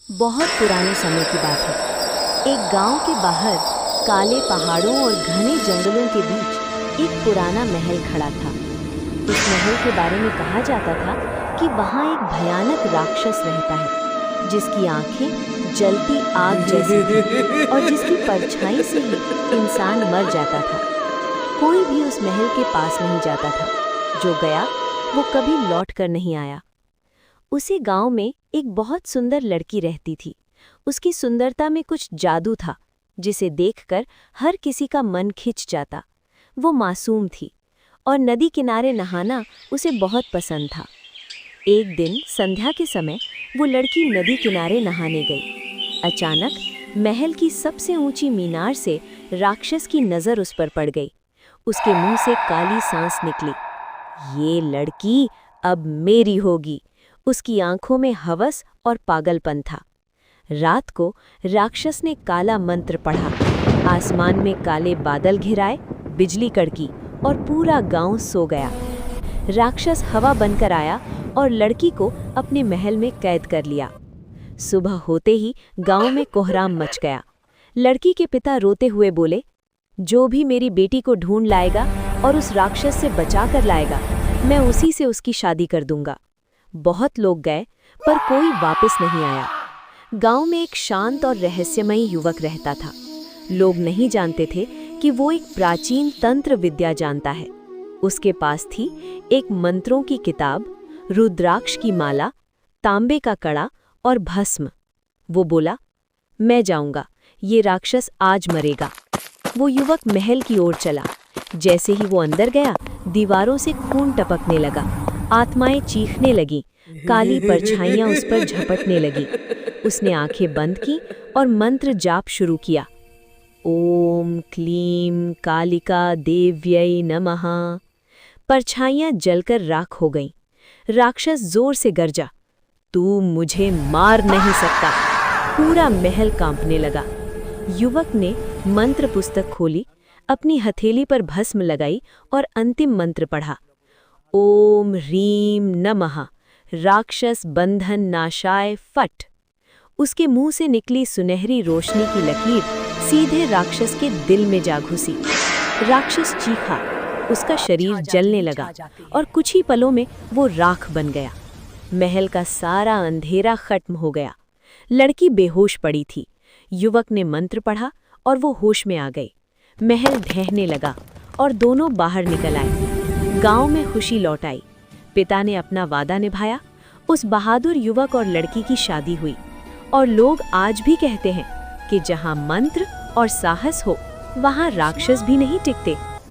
बहुत पुराने समय की बात है। एक गांव के बाहर काले पहाड़ों और घने जंगलों के बीच एक पुराना महल खड़ा था। उस महल के बारे में कहा जाता था कि वहां एक भयानक राक्षस रहता है, जिसकी आंखें जलती आग जैसी थी और जिसकी परछाई से ही इंसान मर जाता था। कोई भी उस महल के पास नहीं जाता था। जो गया वो कभी लौट कर नहीं आया। उसी गांव में एक बहुत सुंदर लड़की रहती थी। उसकी सुंदरता में कुछ जादू था, जिसे देखकर हर किसी का मन खिंच जाता। वो मासूम थी और नदी किनारे नहाना उसे बहुत पसंद था। एक दिन संध्या के समय वो लड़की नदी किनारे नहाने गई। अचानक महल की सबसे ऊंची मीनार से राक्षस की नज़र उस पर पड़ गई। उसके मुंह से काली सांस निकली। ये लड़की अब मेरी होगी। उसकी आंखों में हवस और पागलपन था। रात को राक्षस ने काला मंत्र पढ़ा। आसमान में काले बादल घिराए, बिजली कड़की और पूरा गांव सो गया। राक्षस हवा बनकर आया और लड़की को अपने महल में कैद कर लिया। सुबह होते ही गांव में कोहराम मच गया। लड़की के पिता रोते हुए बोले, जो भी मेरी बेटी को ढूंढ लाएगा और उस राक्षस से बचा कर लाएगा, मैं उसी से उसकी शादी कर दूंगा। बहुत लोग गए पर कोई वापस नहीं आया। गांव में एक शांत और रहस्यमयी युवक रहता था। लोग नहीं जानते थे कि वो एक प्राचीन तंत्र विद्या जानता है। उसके पास थी एक मंत्रों की किताब, रुद्राक्ष की माला, तांबे का कड़ा और भस्म। वो बोला, मैं जाऊंगा, ये राक्षस आज मरेगा। वो युवक महल की ओर चला। जैसे ही वो अंदर गया, दीवारों से खून टपकने लगा। आत्माएं चीखने लगीं, काली परछाइयां उस पर झपटने लगी। उसने आंखें बंद की और मंत्र जाप शुरू किया। ओम क्लीम कालिका देव्यै नमः। परछाइयां जलकर राख हो गईं। राक्षस जोर से गरजा, तू मुझे मार नहीं सकता। पूरा महल कांपने लगा। युवक ने मंत्र पुस्तक खोली, अपनी हथेली पर भस्म लगाई और अंतिम मंत्र पढ़ा। ओम ह्रीम नमः, राक्षस बंधन नाशाय फट। उसके मुंह से निकली सुनहरी रोशनी की लकीर सीधे राक्षस के दिल में जा घुसी। राक्षस चीखा, उसका शरीर जलने लगा और कुछ ही पलों में वो राख बन गया। महल का सारा अंधेरा खत्म हो गया। लड़की बेहोश पड़ी थी। युवक ने मंत्र पढ़ा और वो होश में आ गई। महल ढहने लगा और दोनों बाहर निकल आए। गांव में खुशी लौट आई। पिता ने अपना वादा निभाया। उस बहादुर युवक और लड़की की शादी हुई। और लोग आज भी कहते हैं कि जहां मंत्र और साहस हो, वहां राक्षस भी नहीं टिकते।